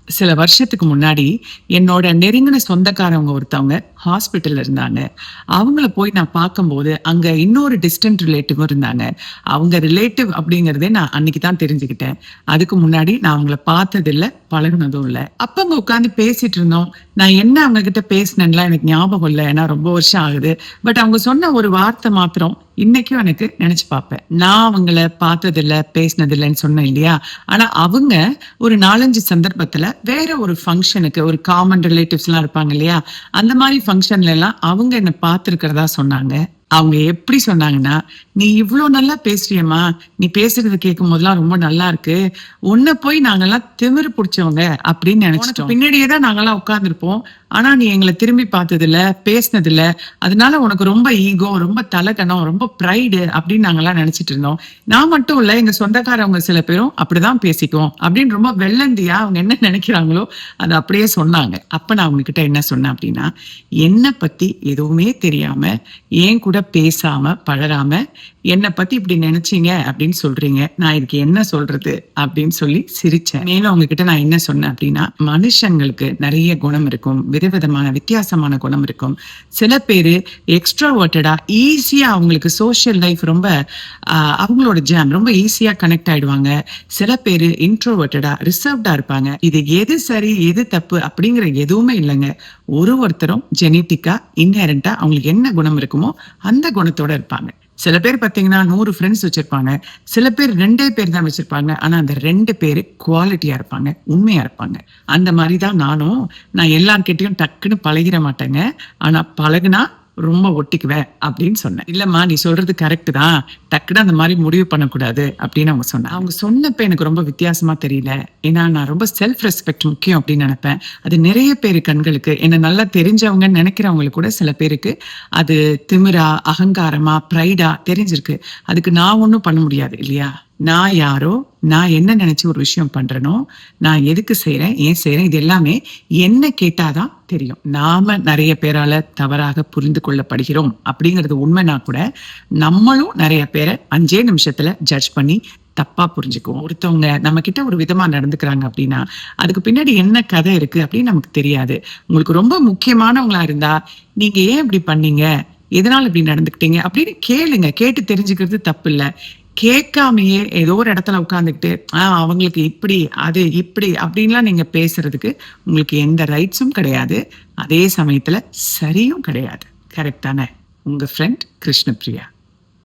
சில வருஷத்துக்கு முன்னாடி என்னோட நெருங்கின சொந்தக்காரவங்க ஒருத்தவங்க ஹாஸ்பிட்டல்ல இருந்தாங்க. அவங்கள போய் நான் பார்க்கும்போது, அங்க இன்னொரு டிஸ்டன்ட் ரிலேட்டிவும் இருந்தாங்க. அவங்க ரிலேட்டிவ் அப்படிங்கிறதே நான் அன்னைக்கு தான் தெரிஞ்சுக்கிட்டேன். அதுக்கு முன்னாடி நான் அவங்கள பார்த்ததில்ல, பழகுனதும் இல்ல. அப்ப அங்க உட்கார்ந்து பேசிட்டு இருந்தோம். நான் என்ன அவங்க கிட்ட பேசினேன்லாம் எனக்கு ஞாபகம் இல்ல. ஏன்னா ரொம்ப வருஷம் ஆகுது. பட் அவங்க சொன்ன ஒரு வார்த்தை மாத்திரம் இன்னைக்கும் எனக்கு நினைச்சு பார்ப்பேன். நான் அவங்கள பார்த்ததில்ல, பேசினதில்லன்னு சொன்னேன் இல்லையா? ஆனா அவங்க ஒரு 4, 5 சந்தர்ப்பத்துல வேற ஒரு ஃபங்ஷனுக்கு ஒரு காமன் ரிலேட்டிவ்ஸ்லாம் இருப்பாங்க இல்லையா? அந்த மாரி ஃபங்ஷன்ல எல்லாம் அவங்க என்ன பார்த்திருக்கிறதா சொன்னாங்க. அவங்க எப்படி சொன்னாங்கன்னா, "நீ இவ்ளோ நல்லா பேசுறியேம்மா! நீ பேசுறத கேட்கும்போதெல்லாம் ரொம்ப நல்லா இருக்கு. உன்ன போய் நாங்கலாம் திமிரு புடிச்சவங்க அப்படின்னு நெனச்சுட்டோம். பின்னாடியே தான் நாங்கலாம் உட்கார்ந்திருப்போம். ஆனா நீ எங்கள திரும்பி பார்த்ததில்ல, பேசினதில்ல. அதனால உனக்கு ரொம்ப ஈகோ, ரொம்ப தலகனம், ரொம்ப பிரைடு அப்படின்னு நாங்கலாம் நெனச்சுட்டு இருந்தோம். நான் மட்டும் இல்ல, எங்க சொந்தக்காரவங்க சில பேரும் அப்படிதான் பேசிக்குவோம்." அப்படின்னு ரொம்ப வெள்ளந்தியா அவங்க என்ன நெனைக்கிறாங்களோ, அத அப்படியே சொன்னாங்க. அப்ப நான் அவங்க கிட்ட என்ன சொன்னேன் அப்படின்னா, என்ன பத்தி எதுவுமே தெரியாம, என் கூட பேசாம, பழகாம, என்ன பத்தி இப்படி நினைச்சீங்க அப்படின்னு சொல்றீங்க. நான் இதுக்கு என்ன சொல்றது? அப்படின்னு சொல்லி சிரிச்சேன். மேலும் அவங்க கிட்ட நான் என்ன சொன்னேன் அப்படின்னா, மனுஷங்களுக்கு நெறைய குணம் இருக்கும். விதவிதமான வித்தியாசமான குணம் இருக்கும். சில பேரு எக்ஸ்ட்ரோவர்ட்டடா ஈஸியா அவங்களுக்கு சோசியல் லைஃப் ரொம்ப அவங்களோட ரொம்ப ஈஸியா கனெக்ட் ஆயிடுவாங்க. சில பேரு இன்ட்ரோவர்ட்டடா ரிசர்வ்டா இருப்பாங்க. இது எது சரி, எது தப்பு அப்படிங்கிற எதுவுமே இல்லங்க. ஒருத்தரும் ஜெனடிக்கா, இன்ஹெரண்டா அவங்களுக்கு என்ன குணம் இருக்குமோ அந்த குணத்தோட இருப்பாங்க. சில பேர் பார்த்தீங்கன்னா 100 ஃப்ரெண்ட்ஸ் வச்சிருப்பாங்க. சில பேர் 2 பேர் தான் வச்சிருப்பாங்க. ஆனா அந்த 2 பேரு குவாலிட்டியா இருப்பாங்க. உண்மையா இருப்பாங்க. அந்த மாரி தான் நானும். நான் எல்லார்கிட்டயும் டக்குன்னு பழகிற மாட்டேங்க. ஆனா பழகுனா ரொம்ப ஒட்டிக்குவேன் அப்படின்னு சொன்னேன். "இல்லம்மா நீ சொல்றது கரெக்ட் தான். டக்குன்னு அந்த மாரி முடிவு பண்ணக்கூடாது" அப்படின்னு அவங்க சொன்னாங்க. அவங்க சொன்னப்ப எனக்கு ரொம்ப வித்தியாசமா தெரியல. ஏன்னா நான் ரொம்ப செல்ஃப் ரெஸ்பெக்ட் முக்கியம் அப்படின்னு நெனைப்பேன். அது நெறைய பேரு கண்களுக்கு என்ன நல்லா தெரிஞ்சவங்கன்னு நெனைக்கிறவங்களுக்கு கூட சில பேருக்கு அது திமிரா, அகங்காரமா, ப்ரைடா தெரிஞ்சிருக்கு. அதுக்கு நான் ஒண்ணும் பண்ண முடியாது இல்லையா? நான் யாரோ, நான் என்ன நெனச்சு ஒரு விஷயம் பண்றேனோ, நான் எதுக்கு செய்றேன், ஏன் செய்றேன் இது எல்லாமே என்ன கேட்டா தான் தெரியும். நாம நெறைய பேரால தவறாக புரிந்து கொள்ளப்படுகிறோம் அப்படிங்கிறது உண்மைனா கூட, நம்மளும் நெறைய பேர 5 நிமிஷத்துல ஜட்ஜ் பண்ணி தப்பா புரிஞ்சுக்குவோம். ஒருத்தவங்க நம்ம கிட்ட ஒரு விதமா நடந்துக்கிறாங்க அப்படின்னா, அதுக்கு பின்னாடி என்ன கதை இருக்கு அப்படின்னு நமக்கு தெரியாது. உங்களுக்கு ரொம்ப முக்கியமானவங்களா இருந்தா, "நீங்க ஏன் இப்படி பண்ணீங்க? எதனால இப்படி நடந்துக்கிட்டீங்க?" அப்படின்னு கேளுங்க. கேட்டு தெரிஞ்சுக்கிறது தப்பில்ல. கேட்காமயே ஏதோ ஒரு இடத்துல உட்கார்ந்துகிட்டு, அவங்களுக்கு இப்படி, அது இப்படி அப்படின்லாம் நீங்க பேசுறதுக்கு உங்களுக்கு எந்த ரைட்ஸும் கிடையாது. அதே சமயத்துல சரியும் கிடையாது. கரெக்ட் தானே? உங்க ஃப்ரெண்ட் கிருஷ்ணபிரியா.